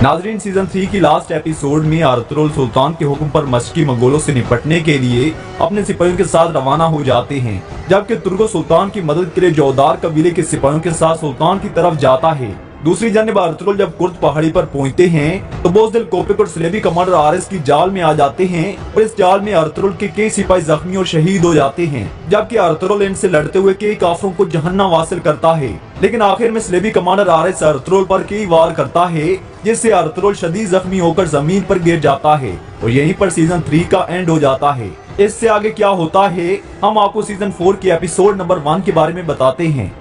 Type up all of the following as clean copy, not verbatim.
नाजरीन, सीजन 3 की last episode में अर्तुगरुल सुल्तान के हुक्म पर मशकी मंगोलों से निपटने के लिए अपने सिपाहियों के साथ रवाना हो जाते हैं, जबकि तुर्को सुल्तान की मदद के लिए जोदार कबीले के सिपाहियों के साथ सुल्तान की तरफ जाता है। दूसरी जानिब अर्तुगरुल जब कुर्द पहाड़ी पर पहुंचते हैं तो बोझदिल कोपेक और स्लेबी कमांडर आरएस की जाल में आ जाते हैं और इस जाल में अर्तुगरुल के कई सिपाही जख्मी और शहीद हो जाते हैं, जबकि अर्तुगरुल इनसे लड़ते हुए कई काफरों को जहन्नम हासिल करता है। लेकिन आखिर में स्लेबी कमांडर आरएस अर्तुगरुल पर कई वार करता है, जिससे अर्तुगरुल शदीद जख्मी होकर जमीन पर गिर जाता है और यहीं पर सीजन 3 का एंड हो जाता है। इससे आगे क्या होता है हम आपको सीजन 4 के एपिसोड नंबर 1 के बारे में बताते हैं।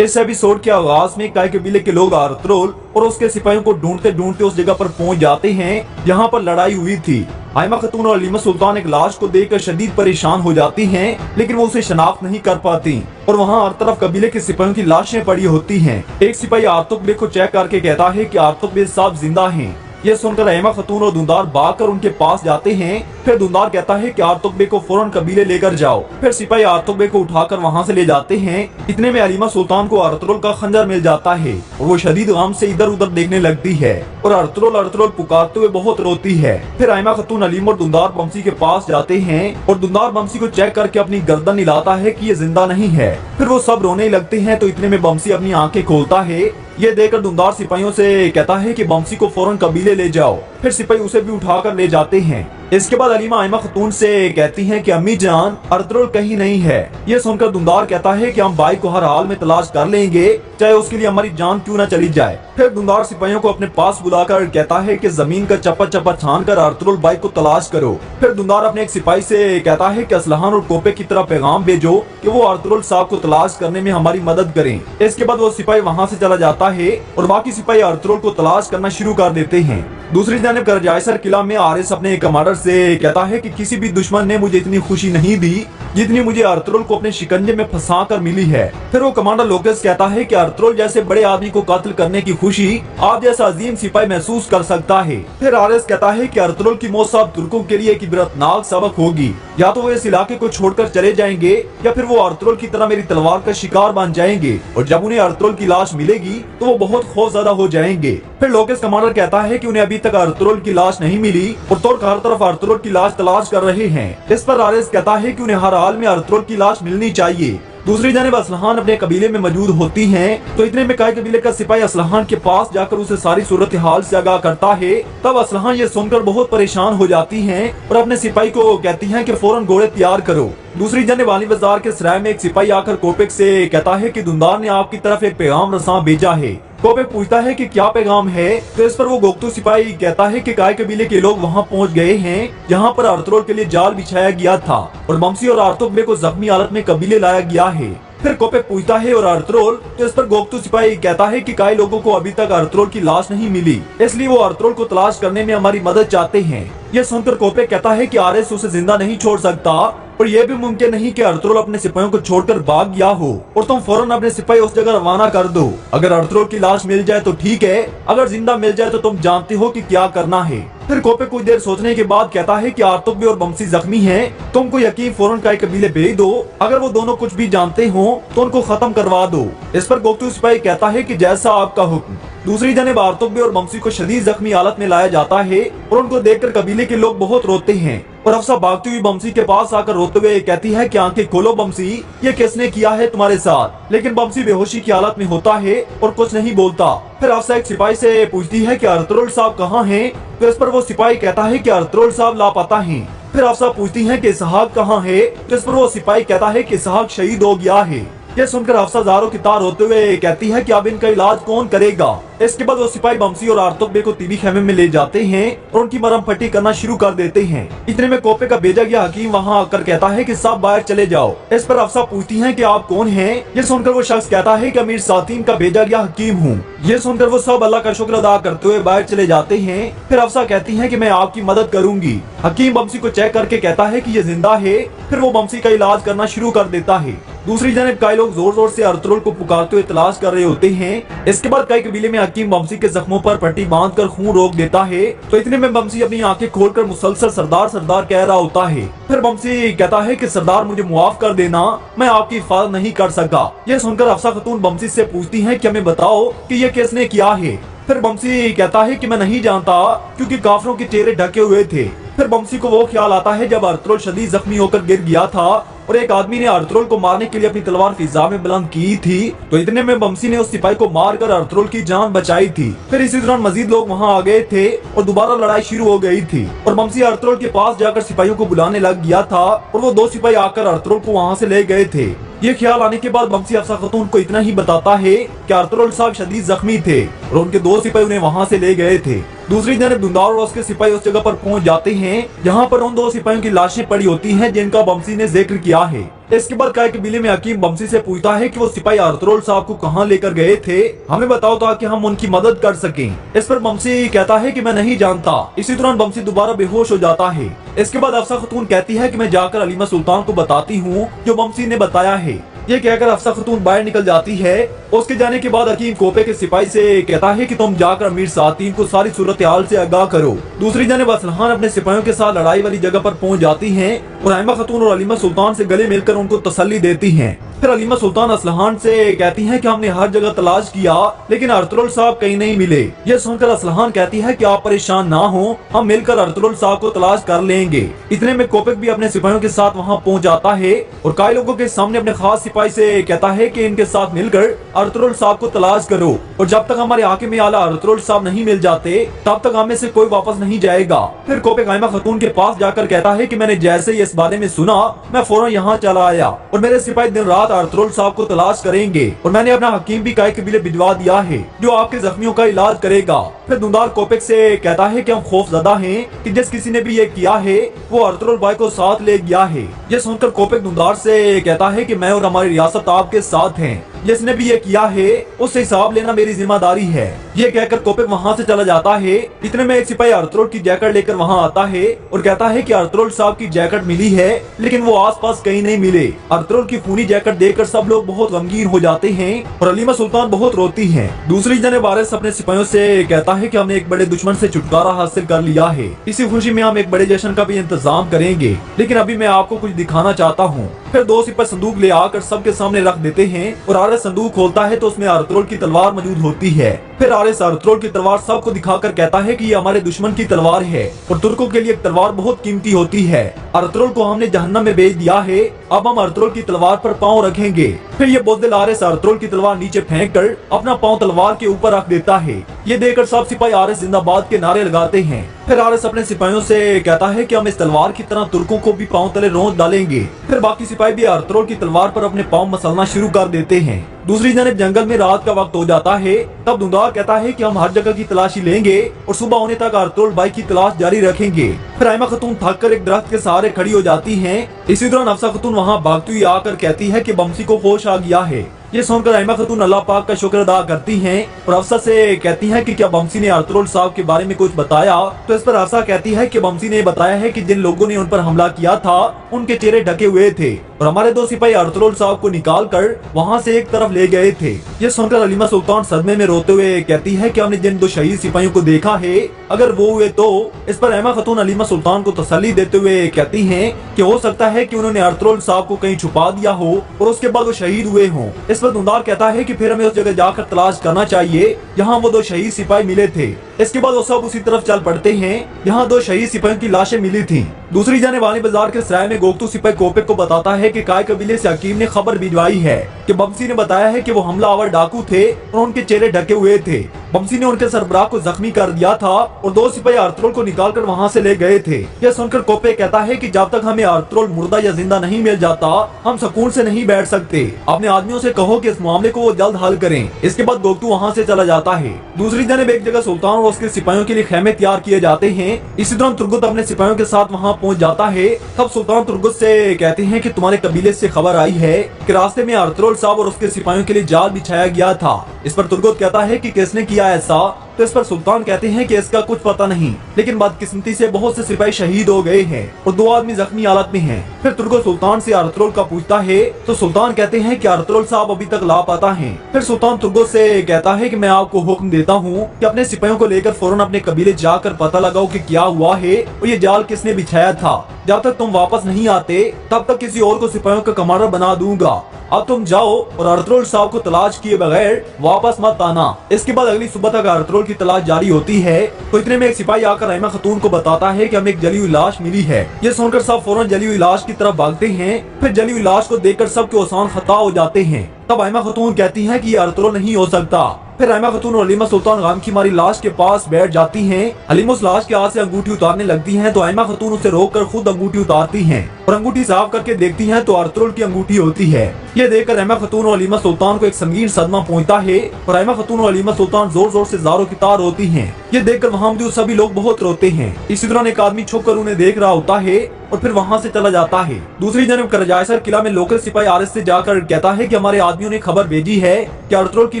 इस एपिसोड के आगाज में काय कबीले के लोग अर्तुगरुल और उसके सिपाहियों को ढूंढते ढूंढते उस जगह पर पहुंच जाते हैं जहां पर लड़ाई हुई थी। आयमा खातून और अलीमा सुल्तान एक लाश को देखकर शदीद परेशान हो जाती हैं, लेकिन वो उसे शनाख्त नहीं कर पाती और वहां हर तरफ कबीले के सिपाहियों की लाशें पड़ी होती हैं। एक सिपाही आर्तुगबे को चेक करके कहता है कि आर्तुगबे साहब जिंदा हैं। ये सुनकर आयमा खातून और दुंदार भागकर उनके पास जाते हैं। फिर दुंदार कहता है कि आर्तुगबे को फौरन कबीले लेकर जाओ। फिर सिपाही आर्तुगबे को उठाकर वहां से ले जाते हैं। इतने में अलीमा सुल्तान को अर्तुगरुल का खंजर मिल जाता है और वो शदीद गम से इधर उधर देखने लगती है और अर्तुगरुल पुकारते हुए बहुत रोती है। फिर आयमा खातून अलीम और दुंदार बमसी के पास जाते हैं और दुंदार बमसी को चेक करके अपनी गर्दन हिलाता है कि ये जिंदा नहीं है। फिर वो सब रोने लगते हैं तो इतने में बमसी अपनी आंखें खोलता है। ये देखकर दुंदार सिपाहियों से कहता है कि बमसी को फौरन कबीले ले जाओ। फिर सिपाही उसे भी उठाकर ले जाते हैं। इसके बाद अलीमा आयमा खातून से कहती हैं कि अम्मी जान अर्तुगरुल कहीं नहीं है। ये सुनकर दुंदार कहता है कि हम भाई को हर हाल में तलाश कर लेंगे, चाहे उसके लिए हमारी जान क्यों न चली जाए। फिर दुंदार सिपाहियों को अपने पास बुलाकर कहता है कि जमीन का चप्पा चप्पा छान कर अर्तुगरुल भाई को तलाश करो। फिर दुंदार अपने एक सिपाही से कहता है कि असलहान और कोपेक की तरफ पैगाम भेजो कि वो अर्तुगरुल साहब को तलाश करने में हमारी मदद करें। इसके बाद वो सिपाही वहाँ से चला जाता है और बाकी सिपाही अर्तुगरुल को तलाश करना शुरू कर देते हैं। दूसरी जानिब करजाईसर किला में आरएस अपने कमांडर से कहता है कि किसी भी दुश्मन ने मुझे इतनी खुशी नहीं दी जितनी मुझे अर्तुगरुल को अपने शिकंजे में फंसा कर मिली है। फिर वो कमांडर लोकेस कहता है कि अर्तुगरुल जैसे बड़े आदमी को कत्ल करने की खुशी आप जैसा अजीम सिपाही महसूस कर सकता है। फिर आरएस कहता है कि अर्तुगरुल की मौत सब तुर्कों के लिए एक इबरतनाक सबक होगी। या तो वो इस इलाके को छोड़कर चले जाएंगे या फिर वो अर्तुगरुल की तरह मेरी तलवार का शिकार बन जाएंगे और जब उन्हें अर्तुगरुल की लाश मिलेगी तो वो बहुत खौफजदा हो जाएंगे। फिर लोकेस कमांडर कहता है कि उन्हें अभी तक अर्तुगरुल की लाश नहीं मिली और तुर्क हर तरफ अर्तुगरुल की लाश तलाश कर रहे हैं। इस पर आरएस कहता है कि उन्हें हर हाल में अर्तुगरुल की लाश मिलनी चाहिए। दूसरी जानिब असलहान अपने कबीले में मौजूद होती हैं, तो इतने में काय कबीले का सिपाही असलहान के पास जाकर उसे सारी सूरत हाल से आगाह करता है। तब असलहान ये सुनकर बहुत परेशान हो जाती हैं और अपने सिपाही को कहती हैं कि फौरन घोड़े तैयार करो। दूसरी जानिब वाली बाजार के सराय में एक सिपाही आकर कोपेक से कहता है कि दुंदार ने आपकी तरफ एक पैगाम रसा भेजा है। कोपेक पूछता है कि क्या पैगाम है, तो इस पर वो गोक्तू सिपाही कहता है कि काय कबीले के लोग वहां पहुंच गए हैं जहां पर अर्तुगरुल के लिए जाल बिछाया गया था और बमसी और आर्तुगबे को जख्मी हालत में कबीले लाया गया है। फिर कोपेक पूछता है और अर्तुगरुल, तो इस पर गोक्तू सिपाही कहता है कि काय लोगों को अभी तक अर्तुगरुल की लाश नहीं मिली, इसलिए वो अर्तुगरुल को तलाश करने में हमारी मदद चाहते हैं। ये सुनकर कोपेक कहता है कि आरएस उसे जिंदा नहीं छोड़ सकता और यह भी मुमकिन नहीं कि अर्तुगरुल अपने सिपाहियों को छोड़कर भाग गया हो और तुम फौरन अपने सिपाही उस जगह रवाना कर दो। अगर अर्तुगरुल की लाश मिल जाए तो ठीक है, अगर जिंदा मिल जाए तो तुम जानते हो कि क्या करना है। फिर कोपेक कुछ देर सोचने के बाद कहता है कि आर्तुगबे और बमसी जख्मी हैं, तुमको यकीन फौरन काय कबीले भेज दो। अगर वो दोनों कुछ भी जानते हो तो उनको खत्म करवा दो। इस पर गोक्तू सिपाही कहता है कि जैसा आपका हुक्म। दूसरी जानिब आर्तुगबे और बमसी को शदीद जख्मी हालत में लाया जाता है और उनको देखकर कबीले के लोग बहुत रोते हैं और अफसा भागती हुई बमसी के पास आकर रोते हुए कहती है कि आंखें खोलो बमसी, ये किसने किया है तुम्हारे साथ। लेकिन बमसी बेहोशी की हालत में होता है और कुछ नहीं बोलता। फिर अफसा एक सिपाही से पूछती है कि अर्तुगरुल साहब कहाँ हैं, तो इस पर वो सिपाही कहता है कि अर्तुगरुल साहब लापता हैं। फिर अफसा पूछती है कि इसहाक कहाँ है, तो इस पर वो सिपाही कहता है कि इसहाक शहीद हो गया है। ये सुनकर अफसा जारो की तार होते हुए कहती है कि अब इनका इलाज कौन करेगा। इसके बाद वो सिपाही बमसी और आर्तुगबे को तिबी खेमे में ले जाते हैं और उनकी मरहम पट्टी करना शुरू कर देते हैं। इतने में कोपेक का भेजा गया हकीम वहां आकर कहता है कि सब बाहर चले जाओ। इस पर अफसा पूछती है कि आप कौन हैं। ये सुनकर वो शख्स कहता है कि अमीर सातीन का भेजा गया हकीम हूँ। ये सुनकर वो सब अल्लाह का शुक्र अदा करते हुए बाहर चले जाते हैं। फिर अफसा कहती है कि मैं आपकी मदद करूंगी। हकीम बमसी को चेक करके कहता है कि ये जिंदा है। फिर वो बमसी का इलाज करना शुरू कर देता है। दूसरी जानब कई लोग जोर जोर से अर्तुगरुल को पुकारते हुए तलाश कर रहे होते हैं। इसके बाद कई कबीले में हकीम बमसी के जख्मों पर पट्टी बांधकर खून रोक देता है। तो इतने में बमसी अपनी आंखें खोलकर मुसलसल सरदार सरदार कह रहा होता है। फिर बमसी कहता है कि सरदार मुझे मुआफ कर देना, मैं आपकी हिफाजत नहीं कर सका। यह सुनकर हफ्सा खातून बमसी से पूछती है कि हमें बताओ कि यह किसने किया है। फिर बमसी कहता है कि मैं नहीं जानता, क्योंकि काफिरों के चेहरे ढके हुए थे। फिर बमसी को वो ख्याल आता है जब अर्तुगरुल शदीद जख्मी होकर गिर गया था और एक आदमी ने अर्तुगरुल को मारने के लिए अपनी तलवार फिजा में बुलंद की थी। तो इतने में बमसी ने उस सिपाही को मारकर अर्तुगरुल की जान बचाई थी। फिर इसी दौरान मजीद लोग वहां आ गए थे और दोबारा लड़ाई शुरू हो गई थी और बमसी अर्तुगरुल के पास जाकर सिपाहियों को बुलाने लग गया था और वो 2 सिपाही आकर अर्तुगरुल को वहां से ले गए थे। ये ख्याल आने के बाद बमसी हफ्सा खातून को इतना ही बताता है कि अर्तुगरुल साहब शदीद जख्मी थे और उनके 2 सिपाही उन्हें वहां से ले गए थे। दूसरी जानब दुंदार और उसके सिपाही उस जगह पर पहुंच जाते हैं जहां पर उन 2 सिपाहियों की लाशें पड़ी होती हैं जिनका बमसी ने जिक्र किया है। इसके बाद कई कबीले में हकीम बमसी से पूछता है कि वो सिपाही अर्तुगरुल साहब को कहां लेकर गए थे, हमें बताओ ताकि हम उनकी मदद कर सकें। इस पर बमसी कहता है कि मैं नहीं जानता। इसी दौरान बमसी दोबारा बेहोश हो जाता है। इसके बाद हफ्सा खातून कहती है कि मैं जाकर हलीमा सुल्तान को बताती हूँ जो बमसी ने बताया है। ये कहकर हफ्सा खातून बाहर निकल जाती है। उसके जाने के बाद हकीम कोपे के सिपाही से कहता है कि तुम जाकर अमीर सातीन को सारी सूरत हाल से आगाह करो। दूसरी जानब असलहान अपने सिपाहियों के साथ लड़ाई वाली जगह पर पहुंच जाती हैं और हलीमा खातून और हलीमा सुल्तान से गले मिलकर उनको तसल्ली देती हैं। फिर हलीमा सुल्तान असलहान से कहती हैं कि हमने हर जगह तलाश किया लेकिन अर्तुगरुल साहब कहीं नहीं मिले। यह सुनकर असलहान कहती है कि आप परेशान ना हो, हम मिलकर अर्तुगरुल साहब को तलाश कर लेंगे। इतने में कोपेक भी अपने सिपाहियों के साथ वहां पहुंच जाता है और कई लोगों के सामने अपने खास सिपाही से कहता है कि इनके साथ मिलकर अर्तुगरुल साहब को तलाश करो और जब तक हमारे हाकिम आला अर्तुगरुल साहब नहीं मिल जाते तब तक हमें से कोई वापस नहीं जाएगा। फिर कोपेक हलीमा खातून के पास जाकर कहता है कि मैंने जैसे ही इस बारे में सुना मैं फौरन यहाँ चला आया और मेरे सिपाही दिन रात अर्तुगरुल साहब को तलाश करेंगे और मैंने अपना हकीम भी कई कबीले भिजवा दिया है जो आपके जख्मियों का इलाज करेगा। फिर दुंदार कोपेक से कहता है कि हम खौफजदा हैं कि जिस किसी ने भी ये किया है वो अर्तुगरुल भाई को साथ ले गया है। ये सुनकर कोपेक दुंदार से कहता है कि मैं और हमारी रियासत आपके साथ हैं, जिसने भी ये किया है उससे हिसाब लेना मेरी जिम्मेदारी है। ये कहकर कोपेक वहाँ से चला जाता है। इतने में एक सिपाही अर्तुगरुल की जैकेट लेकर वहाँ आता है और कहता है कि अर्तुगरुल साहब की जैकेट मिली है लेकिन वो आसपास कहीं नहीं मिले। अर्तुगरुल की खूनी जैकेट देखकर सब लोग बहुत गमगीन हो जाते हैं और हलीमा सुल्तान बहुत रोती हैं। दूसरी जानब वारिस अपने सिपाहियों से कहता है कि हमने एक बड़े दुश्मन से छुटकारा हासिल कर लिया है, इसी खुशी में हम एक बड़े जश्न का भी इंतजाम करेंगे, लेकिन अभी मैं आपको कुछ दिखाना चाहता हूँ। फिर 2 सिपाही संदूक ले आकर सबके सामने रख देते हैं और आरिस संदूक खोलता है तो उसमें अर्तुगरुल की तलवार मौजूद होती है। फिर आरिस अर्तुगरुल की तलवार सबको दिखाकर कहता है कि ये हमारे दुश्मन की तलवार है और तुर्कों के लिए एक तलवार बहुत कीमती होती है। अर्तुगरुल को हमने जहन्नम में भेज दिया है, अब हम अर्तुगरुल की तलवार पर पांव रखेंगे। फिर ये बुज़दिल आरिस अर्तुगरुल की तलवार नीचे फेंक कर अपना पांव तलवार के ऊपर रख देता है। ये देखकर सब सिपाही आरिस जिंदाबाद के नारे लगाते हैं। फिर आरिस अपने सिपाहियों से कहता है कि हम इस तलवार की तरह तुर्कों को भी पांव तले रोंद डालेंगे। फिर बाकी सिपाही भी अर्तुगरुल की तलवार पर अपने पांव मसलना शुरू कर देते हैं। दूसरी जानब जंगल में रात का वक्त हो जाता है। तब दुंदार कहता है कि हम हर जगह की तलाशी लेंगे और सुबह होने तक अर्तुगरुल भाई की तलाश जारी रखेंगे। फिर हलीमा खातून थक कर एक दरख्त के सहारे खड़ी हो जाती हैं। इसी दौरान हफ्सा खातून वहाँ भागती हुई आकर कहती है कि बमसी को होश आ गया है। ये सुनकर हलीमा खातून अल्लाह पाक का शुक्र अदा करती हैं और हफ्सा से कहती हैं कि क्या बमसी ने अर्तुगरुल साहब के बारे में कुछ बताया। तो इस पर हफ्सा कहती है कि बमसी ने बताया है कि जिन लोगों ने उन पर हमला किया था उनके चेहरे ढके हुए थे और हमारे 2 सिपाही अर्तुगरुल साहब को निकाल कर वहाँ से एक तरफ ले गए थे। ये सुनकर हलीमा सुल्तान सदमे में रोते हुए कहती है कि हमने जिन 2 शहीद सिपाहियों को देखा है अगर वो हुए तो। इस पर हलीमा खातून हलीमा सुल्तान को तसल्ली देते हुए कहती हैं कि हो सकता है कि उन्होंने अर्तुगरुल साहब को कहीं छुपा दिया हो और उसके बाद वो शहीद हुए हों। इस पर दुंदार कहता है कि फिर हमें उस जगह जाकर तलाश करना चाहिए जहाँ वो 2 शहीद सिपाही मिले थे। इसके बाद वो सब उसी तरफ चल पड़ते हैं जहाँ 2 शहीद सिपाहियों की लाशें मिली थी। दूसरी जाने वाली बाजार के सराय में गोगतू सिपाही कोपेक को बताता है कि काय कबीले से हकीम ने खबर भिजवाई है कि बमसी ने बताया है कि वो हमलावर डाकू थे और उनके चेहरे ढके हुए थे। बमसी ने उनके सरबराह को जख्मी कर दिया था और 2 सिपाही अर्तुगरुल को निकालकर वहाँ से ले गए थे। यह सुनकर कोपेक कहता है कि जब तक हमें अर्तुगरुल मुर्दा या जिंदा नहीं मिल जाता हम सुकून से नहीं बैठ सकते। अपने आदमियों से कहो कि इस मामले को वो जल्द हल करें। इसके बाद गोगतू वहाँ से चला जाता है। दूसरी जानब एक जगह सुल्तान और उसके सिपाहियों के लिए खेमे तैयार किए जाते हैं। इसी दौरान तुर्गुत अपने सिपाहियों के साथ वहाँ पहुंच जाता है तब सुल्तान तुर्गुस से कहते हैं कि तुम्हारे कबीले से खबर आई है कि रास्ते में अर्तुगरुल साहब और उसके सिपाहियों के लिए जाल बिछाया गया था। इस पर तुर्गुस कहता है कि किसने किया ऐसा, तो इस पर सुल्तान कहते हैं कि इसका कुछ पता नहीं, लेकिन बदकिस्मती से बहुत से सिपाही शहीद हो गए हैं और 2 आदमी जख्मी हालत में हैं। फिर तुर्गुस सुल्तान से अर्तुगरुल का पूछता है तो सुल्तान कहते हैं कि अर्तुगरुल साहब अभी तक लापता हैं। फिर सुल्तान तुर्गुस से कहता है कि मैं आपको हुक्म देता हूँ कि अपने सिपाहियों को लेकर फौरन अपने कबीले जाकर पता लगाओ कि क्या हुआ है और ये जाल किसने बिछाया था। जब तक तुम वापस नहीं आते तब तक किसी और को सिपाहियों का कमांडर बना दूंगा। अब तुम जाओ और अर्तुगरुल साहब को तलाश किए बगैर वापस मत आना। इसके बाद अगली सुबह तक अर्तुगरुल की तलाश जारी होती है तो इतने में एक सिपाही आकर रहमा खातून को बताता है कि हमें एक जली हुई लाश मिली है। ये सुनकर सब फौरन जली हुई लाश की तरफ भागते हैं। फिर जली हुई लाश को देखकर सबके ओसान खता हो जाते हैं। तब रहमा खातून कहती है कि ये अर्तुगरुल नहीं हो सकता। फिर रहमा खातून और हलीमा सुल्तान गाम की मारी लाश के पास बैठ जाती हैं। हलीमा उस लाश के हाथ से अंगूठी उतारने लगती हैं तो रहमा खातून उसे रोककर खुद अंगूठी उतारती हैं और अंगूठी साफ करके देखती हैं तो अर्तुगरुल की अंगूठी होती है। ये देखकर रहमा खातून और हलीमा सुल्तान को एक संगीन सदमा पहुंचता है और रहमा खातून और हलीमा सुल्तान जोर जोर से जारो की तार होती हैं। ये देखकर वहाँ मौजूद सभी लोग बहुत रोते हैं। इसी दौरान एक आदमी छुप कर उन्हें देख रहा होता है और फिर वहाँ से चला जाता है। दूसरी जानब करजाईसर किला में लोकल सिपाही आरिस से जाकर कहता है कि हमारे आदमियों ने खबर भेजी है कि अर्तुगरुल की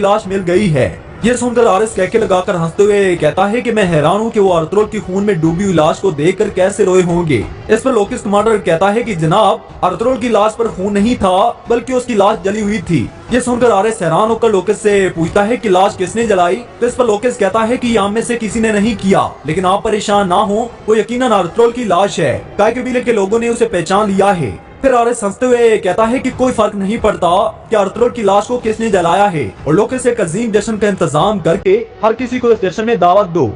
लाश मिल गई है। ये सुनकर आरिस कहके लगाकर हंसते हुए कहता है कि मैं हैरान हूँ कि वो अर्तुगरुल की खून में डूबी हुई लाश को देखकर कैसे रोए होंगे। इस पर लोकिस कमांडर कहता है कि जनाब अर्तुगरुल की लाश पर खून नहीं था बल्कि उसकी लाश जली हुई थी। ये सुनकर आरिस हैरान होकर लोकिस से पूछता है कि लाश किसने जलाई, तो इस पर लोकिस कहता है कि आम में से किसी ने नहीं किया, लेकिन आप परेशान ना हो, वो यकीनन अर्तुगरुल की लाश है। काय कबीले के लोगों ने उसे पहचान लिया है। फिर आरिस हंसते हुए कहता है कि कोई फर्क नहीं पड़ता कि अर्तुगरुल की लाश को किसने जलाया है और लोकिस एक अजीम जश्न का इंतजाम करके हर किसी को इस जश्न में दावत दो।